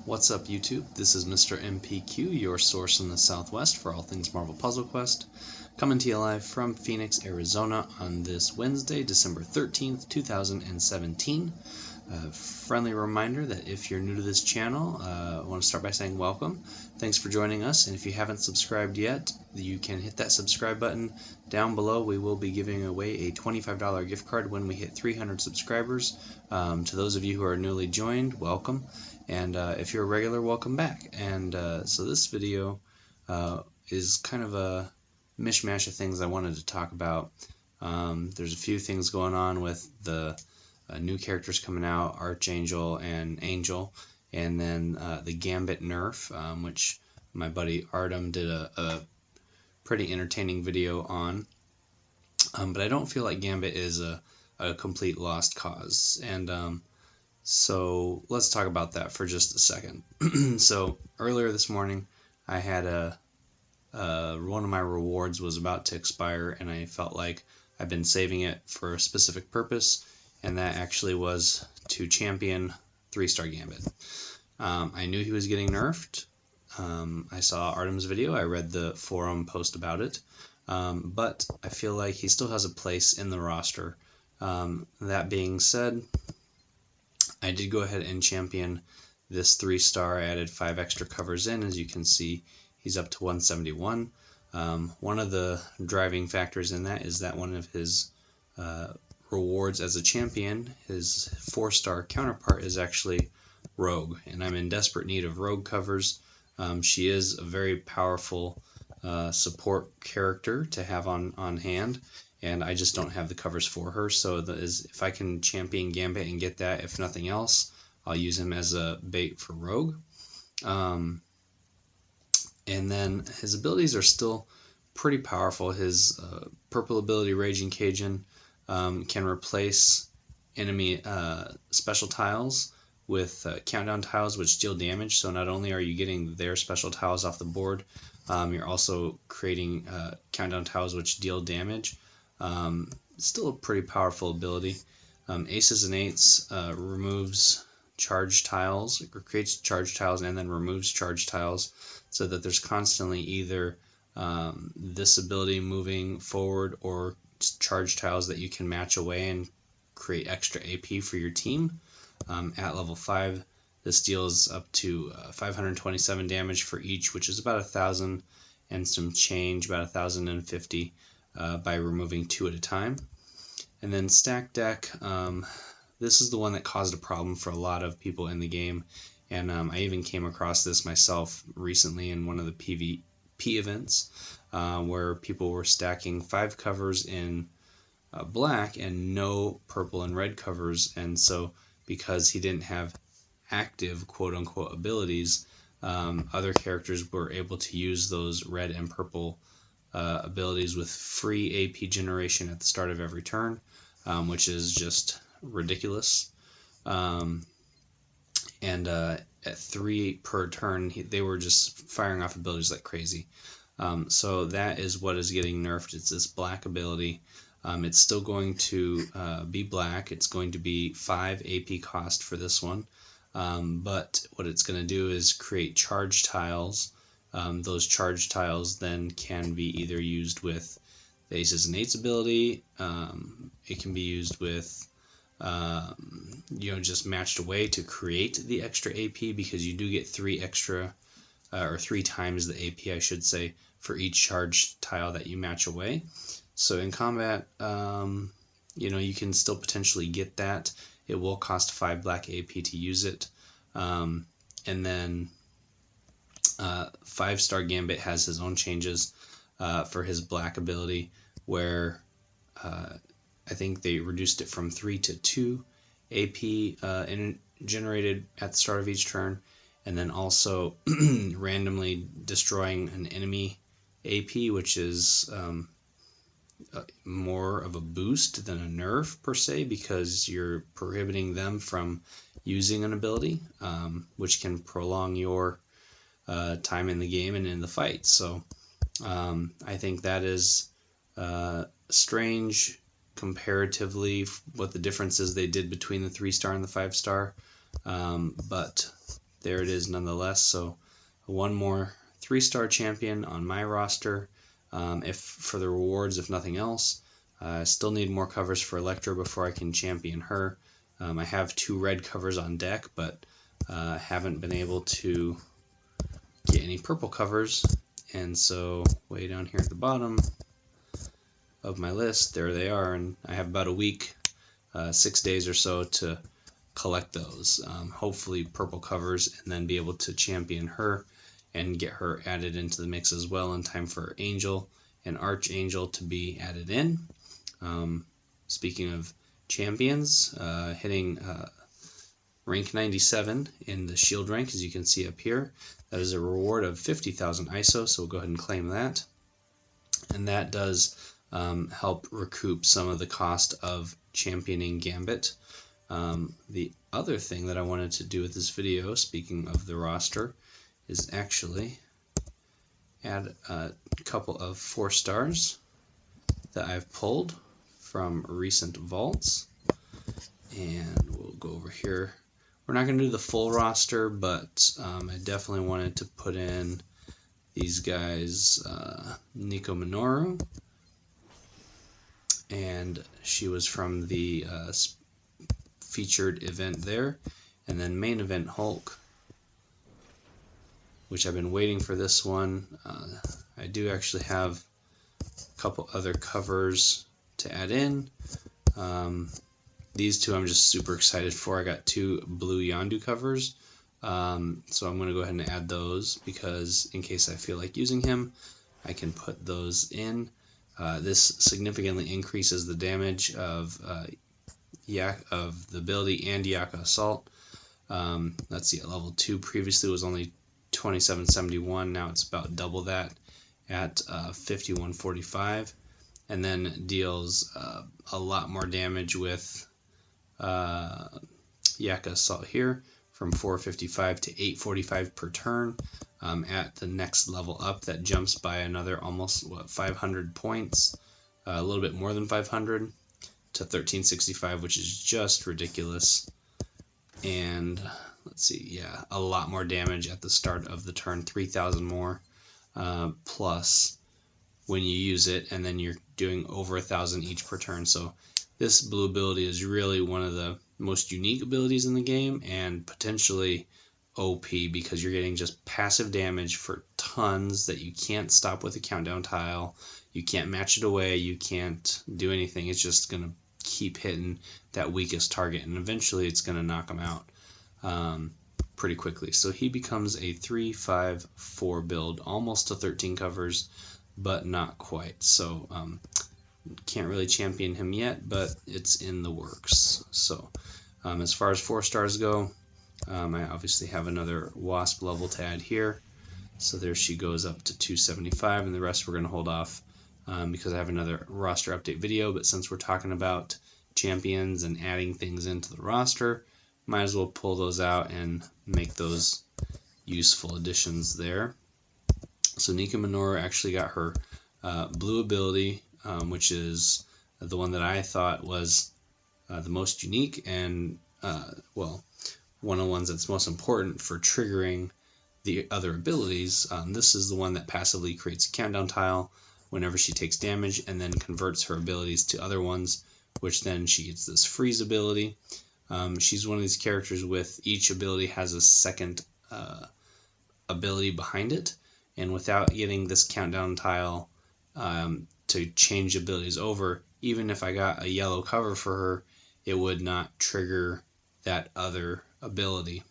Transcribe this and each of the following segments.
What's up, YouTube? This is Mr. MPQ, your source in the Southwest for all things Marvel Puzzle Quest, coming to you live from Phoenix, Arizona on this Wednesday, December 13th, 2017. Friendly reminder that if you're new to this channel, I want to start by saying welcome. Thanks for joining us, and if you haven't subscribed yet, you can hit that subscribe button down below. We will be giving away a $25 gift card when we hit 300 subscribers. To those of you who are newly joined, welcome, and if you're a regular, welcome back. And so this video is kind of a mishmash of things I wanted to talk about. There's a few things going on with the new characters coming out, Archangel and Angel, and then the Gambit nerf, which my buddy Aweome did a pretty entertaining video on. But I don't feel like Gambit is a complete lost cause, and so let's talk about that for just a second. So earlier this morning, I had one of my rewards was about to expire, and I felt like I've been saving it for a specific purpose, and that actually was to champion 3-star Gambit. I knew he was getting nerfed. I saw Aweome's video. I read the forum post about it. But I feel like he still has a place in the roster. That being said, I did go ahead and champion this 3-star. I added 5 extra covers in. As you can see, he's up to 171. One of the driving factors in that is that one of his rewards as a champion, his 4-star counterpart, is actually Rogue, and I'm in desperate need of Rogue covers. She is a very powerful support character to have on hand, and I just don't have the covers for her. So if I can champion Gambit and get that, if nothing else, I'll use him as a bait for Rogue. And then his abilities are still pretty powerful. His purple ability, Raging Cajun, can replace enemy special tiles with countdown tiles which deal damage. So not only are you getting their special tiles off the board, you're also creating countdown tiles which deal damage. Still a pretty powerful ability. Aces and Eights removes charge tiles, or creates charge tiles and then removes charge tiles, so that there's constantly either this ability moving forward or charge tiles that you can match away and create extra AP for your team. At level 5, this deals up to 527 damage for each, which is about 1,000 and some change, about 1,050 by removing 2 at a time. And then Stack Deck, this is the one that caused a problem for a lot of people in the game, and I even came across this myself recently in one of the PvP events, where people were stacking 5 covers in black and no purple and red covers, and so because he didn't have active quote-unquote abilities, other characters were able to use those red and purple abilities with free AP generation at the start of every turn, which is just ridiculous. And at 3 per turn, they were just firing off abilities like crazy. So that is what is getting nerfed. It's this black ability. It's still going to be black. It's going to be 5 AP cost for this one. But what it's going to do is create charge tiles. Those charge tiles then can be either used with the Aces and Eights ability. It can be used with just matched away to create the extra AP, because you do get 3 extra, or 3 times the AP, I should say, for each charge tile that you match away. So in combat, you can still potentially get that. It will cost 5 black AP to use it. And then 5-star Gambit has his own changes for his black ability, where I think they reduced it from 3 to 2 AP generated at the start of each turn, and then also randomly destroying an enemy AP, which is more of a boost than a nerf per se, because you're prohibiting them from using an ability, which can prolong your time in the game and in the fight. So I think that is strange comparatively, what the differences they did between the 3-star and the 5-star, but there it is nonetheless. So one more 3-star champion on my roster. If for the rewards, if nothing else. I still need more covers for Electra before I can champion her. I have 2 red covers on deck, but haven't been able to get any purple covers. And so way down here at the bottom of my list, there they are, and I have about a week, 6 days or so to collect those. Hopefully purple covers, and then be able to champion her and get her added into the mix as well in time for Angel and Archangel to be added in. Speaking of champions, hitting rank 97 in the shield rank, as you can see up here. That is a reward of 50,000 ISO, so we'll go ahead and claim that. And that does help recoup some of the cost of championing Gambit. The other thing that I wanted to do with this video, speaking of the roster, is actually add a couple of 4 stars that I've pulled from recent vaults. And we'll go over here. We're not going to do the full roster, but I definitely wanted to put in these guys. Nico Minoru, and she was from the featured event there. And then main event Hulk, which I've been waiting for this one. I do actually have a couple other covers to add in. These 2 I'm just super excited for. I got 2 blue Yondu covers, so I'm going to go ahead and add those, because in case I feel like using him, I can put those in. This significantly increases the damage of the ability and Ayaka Assault. Let's see, at level 2 previously was only 2771, now it's about double that at 5145, and then deals a lot more damage with Ayaka Assault here from 455 to 845 per turn. At the next level up, that jumps by another almost 500 points, a little bit more than 500 to 1365, which is just ridiculous. And let's see, yeah, a lot more damage at the start of the turn, 3,000 more plus when you use it, and then you're doing over 1,000 each per turn. So this blue ability is really one of the most unique abilities in the game, and potentially OP, because you're getting just passive damage for tons that you can't stop with a countdown tile. You can't match it away. You can't do anything. It's just going to keep hitting that weakest target, and eventually it's going to knock them out pretty quickly. So he becomes a 3-5-4 build, almost to 13 covers, but not quite. So can't really champion him yet, but it's in the works. So as far as 4 stars go, I obviously have another Wasp level to add here. So there she goes up to 275, and the rest we're going to hold off because I have another roster update video. But since we're talking about champions and adding things into the roster, might as well pull those out and make those useful additions there. So Nika Minoru actually got her blue ability, which is the one that I thought was the most unique, and well, one of the ones that's most important for triggering the other abilities. This is the one that passively creates a countdown tile whenever she takes damage, and then converts her abilities to other ones, which then she gets this freeze ability. She's one of these characters with each ability has a second ability behind it, and without getting this countdown tile to change abilities over, even if I got a yellow cover for her, it would not trigger that other ability.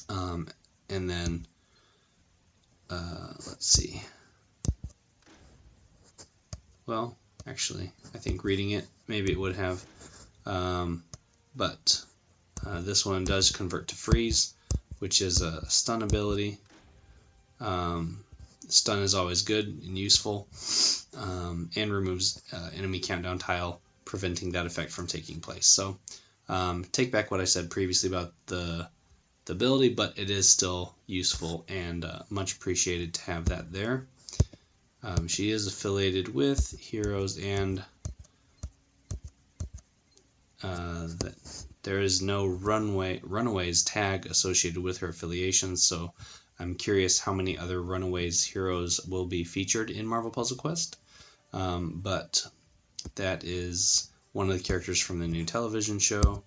And then let's see. Well, actually, I think reading it, maybe it would have. But this one does convert to freeze, which is a stun ability. Stun is always good and useful, and removes enemy countdown tile, preventing that effect from taking place. So take back what I said previously about the ability, but it is still useful and much appreciated to have that there. She is affiliated with Heroes, and there there is no Runaways tag associated with her affiliation, so I'm curious how many other Runaways heroes will be featured in Marvel Puzzle Quest. But that is one of the characters from the new television show.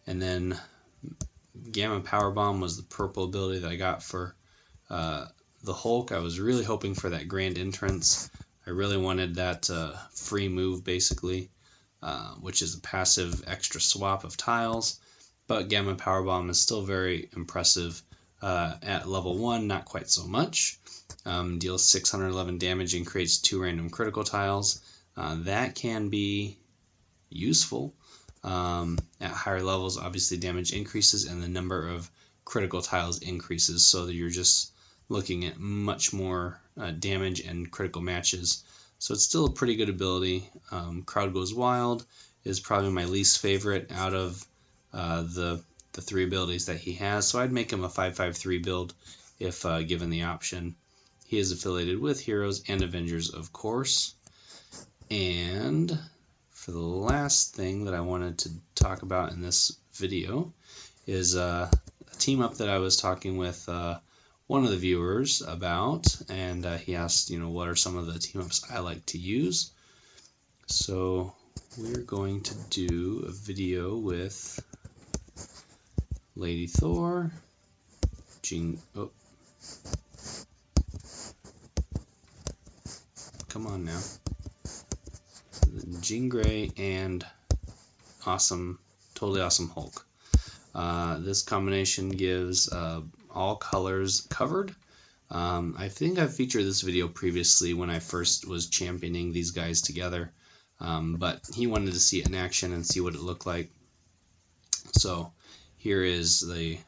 And then Gamma Powerbomb was the purple ability that I got for the Hulk. I was really hoping for that grand entrance. I really wanted that free move, basically, which is a passive extra swap of tiles. But Gamma Powerbomb is still very impressive. At level 1, not quite so much. Deals 611 damage and creates 2 random critical tiles. That can be useful. At higher levels, obviously damage increases and the number of critical tiles increases, so that you're just looking at much more damage and critical matches. So it's still a pretty good ability. Crowd Goes Wild is probably my least favorite out of the 3 abilities that he has, so I'd make him a 5-5-3 build if given the option. He is affiliated with Heroes and Avengers, of course. And for the last thing that I wanted to talk about in this video is a team up that I was talking with one of the viewers about, and he asked, what are some of the team ups I like to use. So we're going to do a video with Lady Thor, come on now, Jean Grey, and totally awesome Hulk. This combination gives all colors covered. I think I've featured this video previously when I first was championing these guys together, but he wanted to see it in action and see what it looked like. So here is the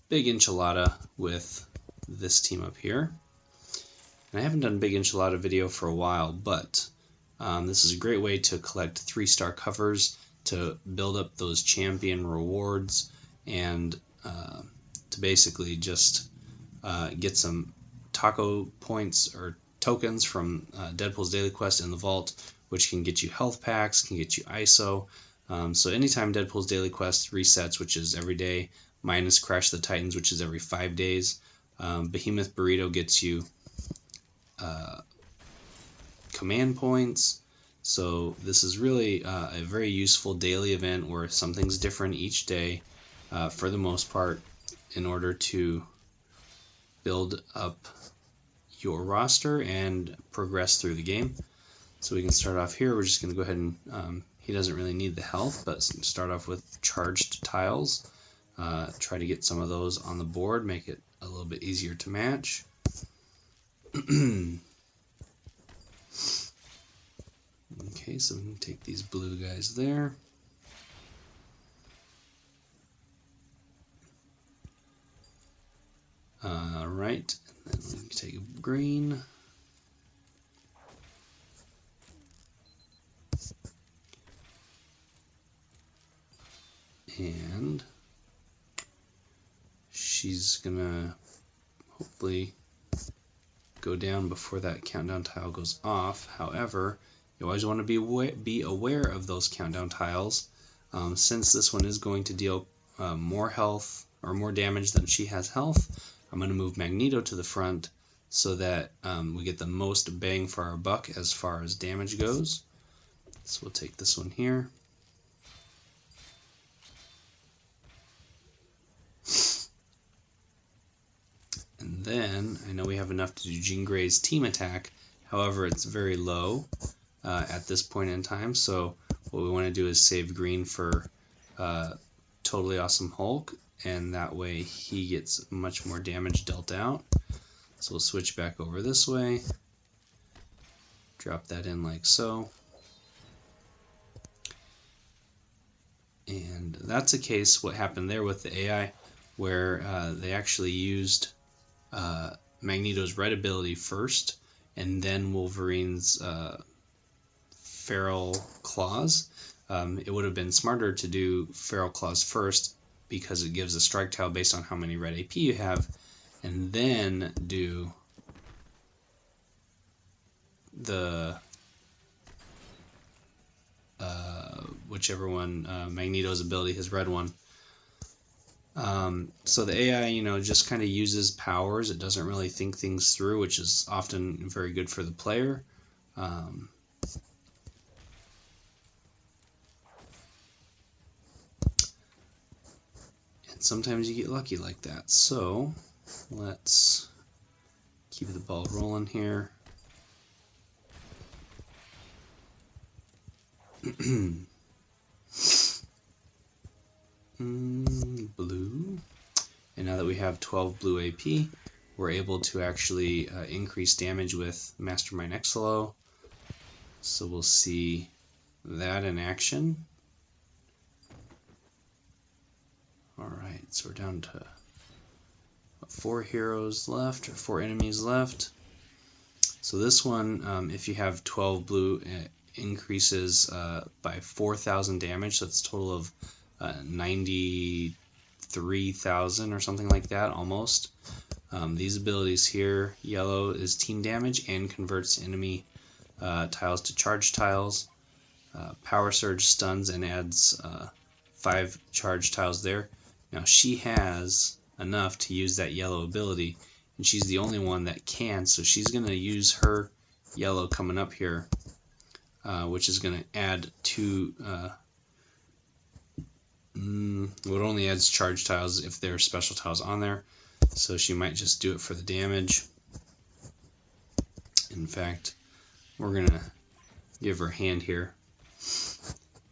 Big Enchilada with this team up here. And I haven't done Big Enchilada video for a while, but this is a great way to collect 3-star covers, to build up those champion rewards, and to basically just get some taco points or tokens from Deadpool's Daily Quest in the vault, which can get you health packs, can get you ISO. So anytime Deadpool's Daily Quest resets, which is every day, minus Crash the Titans, which is every 5 days, Behemoth Burrito gets you command points. So this is really a very useful daily event where something's different each day, for the most part, in order to build up your roster and progress through the game. So we can start off here. We're just going to go ahead and, he doesn't really need the health, but start off with charged tiles. Try to get some of those on the board, make it a little bit easier to match. Okay, so we can take these blue guys there. Right, and then we can take a green. And she's gonna hopefully go down before that countdown tile goes off. However, you always want to be aware of those countdown tiles. Since this one is going to deal more health or more damage than she has health, I'm going to move Magneto to the front so that we get the most bang for our buck as far as damage goes. So we'll take this one here. And then I know we have enough to do Jean Grey's team attack. However, it's very low at this point in time. So what we want to do is save green for Totally Awesome Hulk, and that way he gets much more damage dealt out. So we'll switch back over this way. Drop that in like so. And that's a case what happened there with the AI, where they actually used Magneto's red ability first, and then Wolverine's Feral Claws. It would have been smarter to do Feral Claws first, because it gives a strike tile based on how many red AP you have, and then do the whichever one, Magneto's ability, his red one. So the AI, just kind of uses powers. It doesn't really think things through, which is often very good for the player. And sometimes you get lucky like that. So let's keep the ball rolling here. Blue. And now that we have 12 blue AP, we're able to actually increase damage with Mastermind Exilo. So we'll see that in action. Alright, so we're down to 4 heroes left, or 4 enemies left. So this one, if you have 12 blue, it increases by 4,000 damage, so that's a total of 93,000 or something like that, almost. These abilities here, yellow is team damage and converts enemy tiles to charge tiles. Power Surge stuns and adds 5 charge tiles there. Now she has enough to use that yellow ability, and she's the only one that can, so she's going to use her yellow coming up here, which is going to add 2... it only adds charge tiles if there are special tiles on there, so she might just do it for the damage. In fact, we're going to give her a hand here.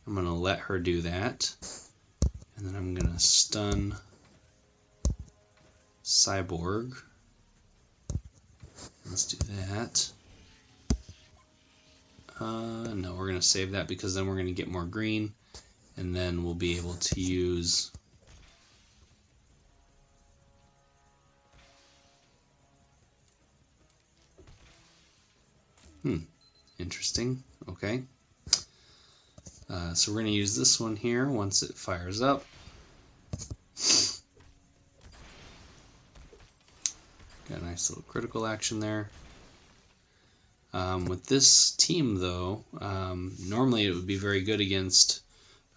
I'm going to let her do that, and then I'm going to stun Cyborg. Let's do that. No, we're going to save that because then we're going to get more green, and then we'll be able to use interesting. Okay. So we're going to use this one here once it fires up. Got a nice little critical action there. With this team, though, normally it would be very good against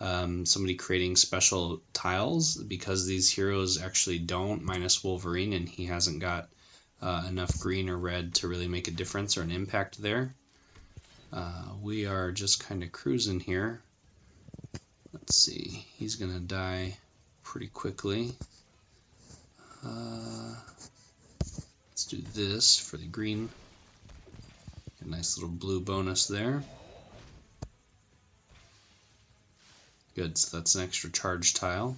somebody creating special tiles, because these heroes actually don't, minus Wolverine, and he hasn't got enough green or red to really make a difference or an impact there. We are just kind of cruising here. Let's see, he's going to die pretty quickly. Let's do this for the green. A nice little blue bonus there. Good, so that's an extra charge tile.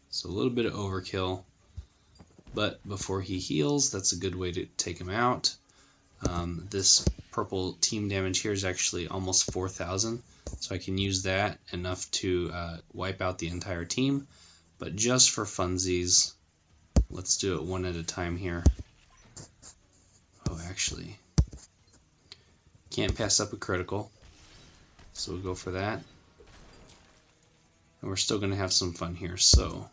So a little bit of overkill, but before he heals, that's a good way to take him out. This purple team damage here is actually almost 4,000, so I can use that enough to wipe out the entire team. But just for funsies, let's do it one at a time here. Oh, actually, can't pass up a critical, so we'll go for that. And we're still going to have some fun here, so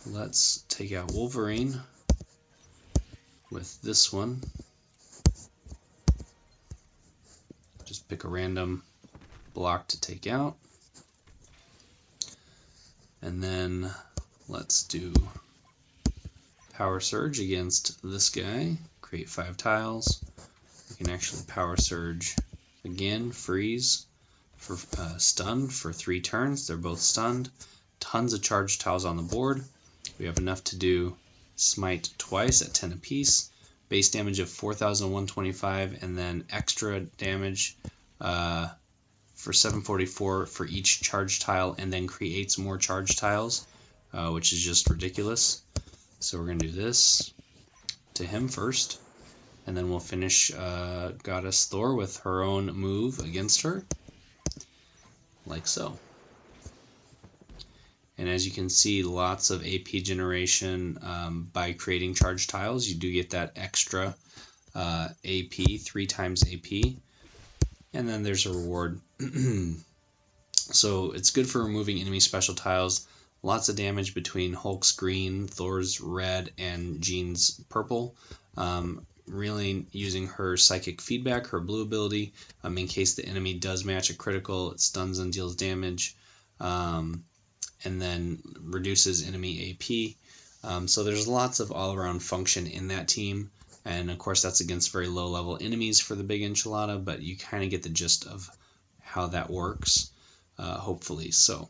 let's take out Wolverine with this one. Just pick a random block to take out. And then let's do Power Surge against this guy. Create 5 tiles. We can actually Power Surge again, freeze, for stun for 3 turns. They're both stunned. Tons of charge tiles on the board. We have enough to do Smite twice at 10 apiece. Base damage of 4,125, and then extra damage for 744 for each charge tile, and then creates more charge tiles, which is just ridiculous. So we're going to do this to him first, and then we'll finish Goddess Thor with her own move against her, like so. And as you can see, lots of AP generation by creating charge tiles. You do get that extra AP, 3 times AP. And then there's a reward. So it's good for removing enemy special tiles lots of damage between Hulk's green, Thor's red, and Jean's purple. Really using her psychic feedback, her blue ability, in case the enemy does match a critical, it stuns and deals damage, and then reduces enemy AP. So there's lots of all-around function in that team, and of course that's against very low-level enemies for the big Enchilada, but you kind of get the gist of how that works, hopefully. So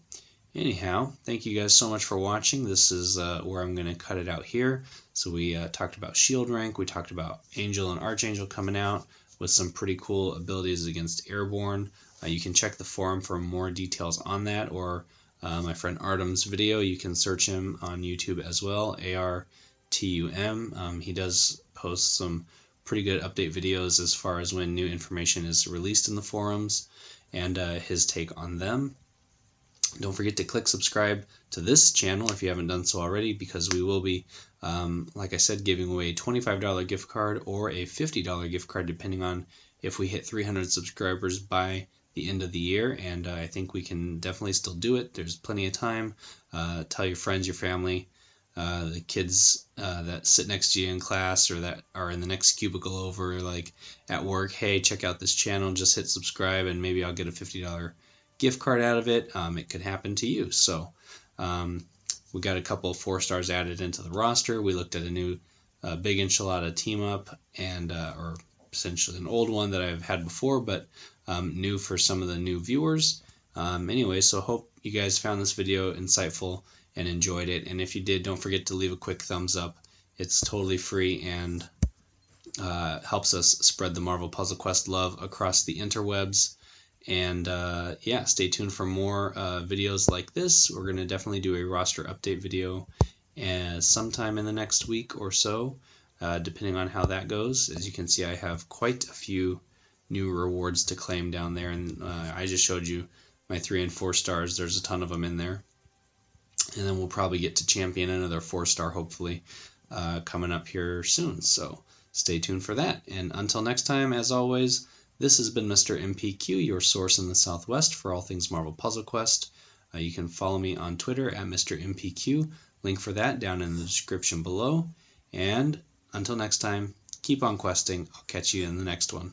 anyhow, thank you guys so much for watching. This is where I'm going to cut it out here. So we talked about shield rank, we talked about Angel and Archangel coming out with some pretty cool abilities against Airborne. You can check the forum for more details on that, or my friend Artem's video. You can search him on YouTube as well, ARTUM. He does post some pretty good update videos as far as when new information is released in the forums and his take on them. Don't forget to click subscribe to this channel if you haven't done so already, because we will be, like I said, giving away a $25 gift card or a $50 gift card depending on if we hit 300 subscribers by the end of the year, and I think we can definitely still do it. There's plenty of time. Tell your friends, your family, the kids that sit next to you in class or that are in the next cubicle over, like at work, hey, check out this channel, just hit subscribe and maybe I'll get a $50 gift card out of it. It could happen to you. So we got a couple of 4 stars added into the roster. We looked at a new big Enchilada team up, and or essentially an old one that I've had before, but new for some of the new viewers. Anyway, so hope you guys found this video insightful and enjoyed it. And if you did, don't forget to leave a quick thumbs up. It's totally free and helps us spread the Marvel Puzzle Quest love across the interwebs. And yeah, stay tuned for more videos like this. We're going to definitely do a roster update video sometime in the next week or so, depending on how that goes. As you can see, I have quite a few new rewards to claim down there, and I just showed you my 3 and 4 stars. There's a ton of them in there. And then we'll probably get to champion another 4-star, hopefully, coming up here soon. So stay tuned for that. And until next time, as always, this has been Mr. MPQ, your source in the Southwest for all things Marvel Puzzle Quest. You can follow me on Twitter at Mr. MPQ. Link for that down in the description below. And until next time, keep on questing. I'll catch you in the next one.